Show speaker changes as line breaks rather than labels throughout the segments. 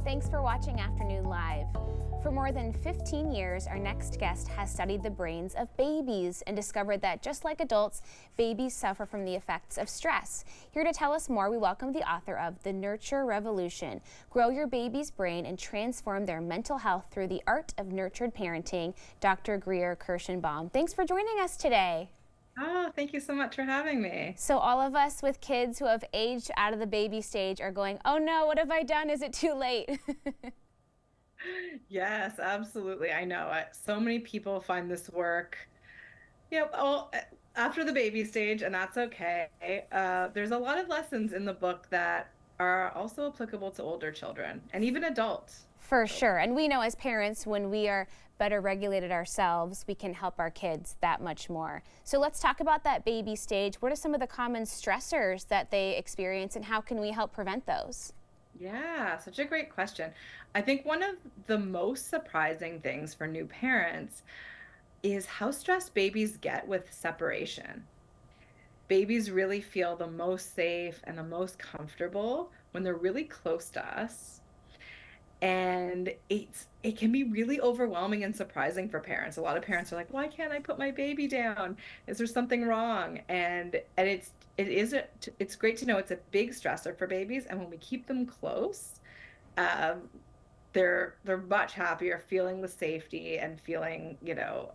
Thanks for watching Afternoon Live. For more than 15 years, our next guest has studied the brains of babies and discovered that just like adults, babies suffer from the effects of stress. Here to tell us more, we welcome the author of The Nurture Revolution, Grow Your Baby's Brain and Transform Their Mental Health Through the Art of Nurtured Parenting, Dr. Greer Kirshenbaum. Thanks for joining us today.
Oh, thank you so much for having me.
So all of us with kids who have aged out of the baby stage are going, oh no, what have I done? Is it too late?
Yes, absolutely. I know. So many people find this work, after the baby stage, and that's okay. There's a lot of lessons in the book that are also applicable to older children and even adults.
For sure. And we know as parents, when we are better regulated ourselves, we can help our kids that much more. So let's talk about that baby stage. What are some of the common stressors that they experience and how can we help prevent those?
Yeah, such a great question. I think one of the most surprising things for new parents is how stressed babies get with separation. Babies really feel the most safe and the most comfortable when they're really close to us. And it can be really overwhelming and surprising for parents. A lot of parents are like, "Why can't I put my baby down? Is there something wrong?" And it's great to know it's a big stressor for babies, and when we keep them close, um, they're much happier, feeling the safety and feeling,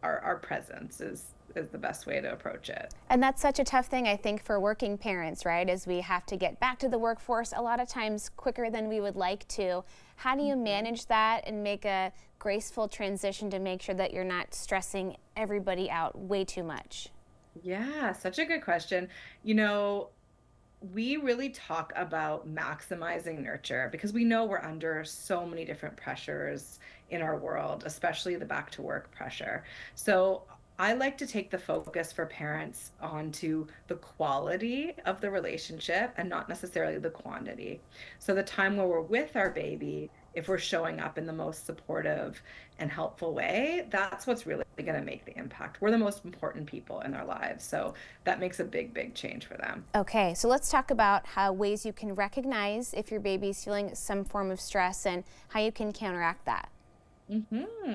our presence is the best way to approach it.
And that's such a tough thing, I think, for working parents, right? As we have to get back to the workforce a lot of times quicker than we would like to. How do you
Mhm.
manage that and make a graceful transition to make sure that you're not stressing everybody out way too much?
Yeah, such a good question. You know, we really talk about maximizing nurture because we know we're under so many different pressures in our world, especially the back to work pressure. So I like to take the focus for parents onto the quality of the relationship and not necessarily the quantity. So the time where we're with our baby, if we're showing up in the most supportive and helpful way, that's what's really going to make the impact. We're the most important people in their lives. So that makes a big, big change for them.
Okay, so let's talk about how ways you can recognize if your baby's feeling some form of stress and how you can counteract that.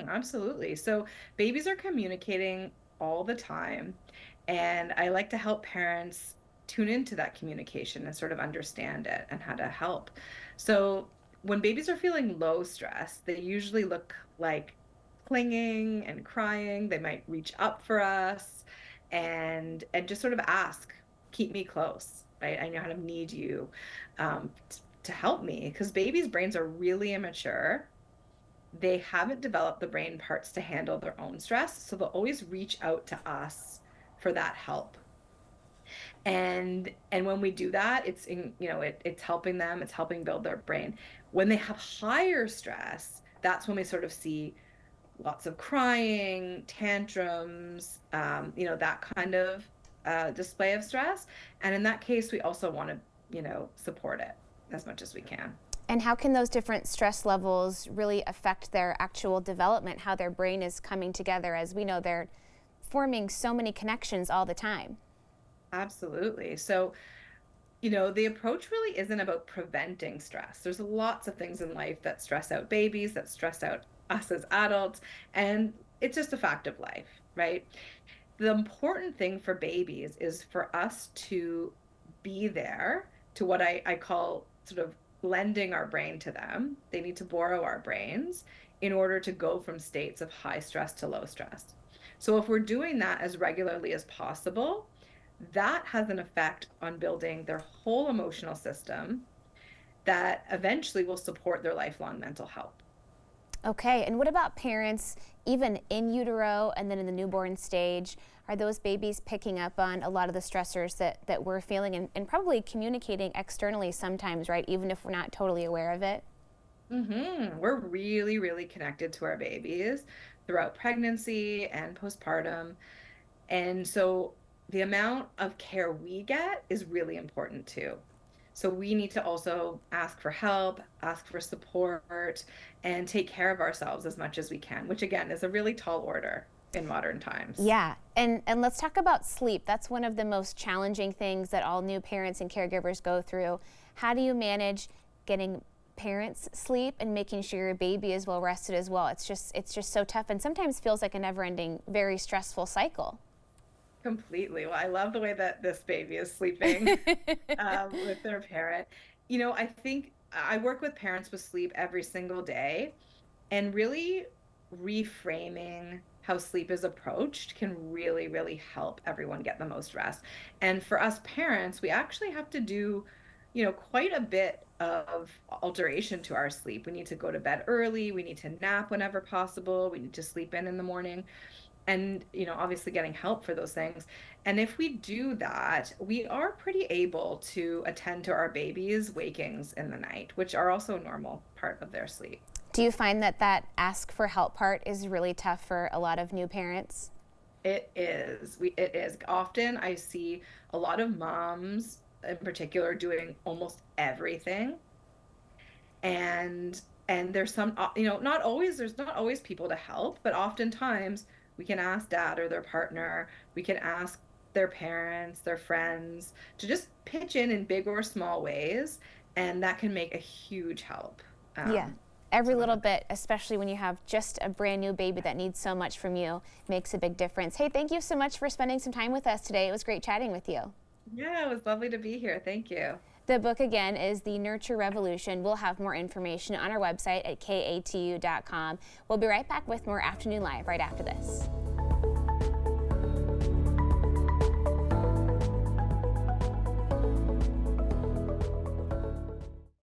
Absolutely. So babies are communicating all the time, and I like to help parents tune into that communication and sort of understand it and how to help. So when babies are feeling low stress, they usually look like clinging and crying. They might reach up for us and just sort of ask, keep me close, right? I know how to need you to help me because babies' brains are really immature. They haven't developed the brain parts to handle their own stress, so they'll always reach out to us for that help. And when we do that, it's helping them, it's helping build their brain. When they have higher stress, that's when we sort of see lots of crying, tantrums, that kind of display of stress. And in that case, we also want to, support it as much as we can.
And how can those different stress levels really affect their actual development, how their brain is coming together? As we know, they're forming so many connections all the time.
Absolutely. So, the approach really isn't about preventing stress. There's lots of things in life that stress out babies, that stress out us as adults, and it's just a fact of life, right? The important thing for babies is for us to be there to what I call sort of lending our brain to them. They need to borrow our brains in order to go from states of high stress to low stress. So if we're doing that as regularly as possible, that has an effect on building their whole emotional system that eventually will support their lifelong mental health.
Okay, and what about parents, even in utero and then in the newborn stage? Are those babies picking up on a lot of the stressors that we're feeling and probably communicating externally sometimes, right? Even if we're not totally aware of it?
We're really, really connected to our babies throughout pregnancy and postpartum. And so the amount of care we get is really important too. So we need to also ask for help, ask for support, and take care of ourselves as much as we can, which again is a really tall order in modern times.
Yeah, and let's talk about sleep. That's one of the most challenging things that all new parents and caregivers go through. How do you manage getting parents' sleep and making sure your baby is well rested as well. It's just so tough and sometimes feels like a never-ending, very stressful cycle.
Completely. Well, I love the way that this baby is sleeping with their parent. I think I work with parents with sleep every single day, and really reframing how sleep is approached can really, really help everyone get the most rest. And for us parents, we actually have to do, quite a bit of alteration to our sleep. We need to go to bed early, we need to nap whenever possible, we need to sleep in the morning, and obviously getting help for those things. And if we do that, we are pretty able to attend to our babies' wakings in the night, which are also a normal part of their sleep.
Do you find that that ask for help part is really tough for a lot of new parents?
It is. It is. Often I see a lot of moms in particular doing almost everything. And there's some, not always, there's not always people to help, but oftentimes we can ask dad or their partner, we can ask their parents, their friends to just pitch in big or small ways, and that can make a huge help.
Yeah.
Um,
Every
so
little bit, especially when you have just a brand new baby that needs so much from you, makes a big difference. Hey, thank you so much for spending some time with us today. It was great chatting with you.
yeah, it was lovely to be here. Thank you.
The book again is The Nurture Revolution. We'll have more information on our website at katu.com. We'll be right back with more Afternoon Live right after this.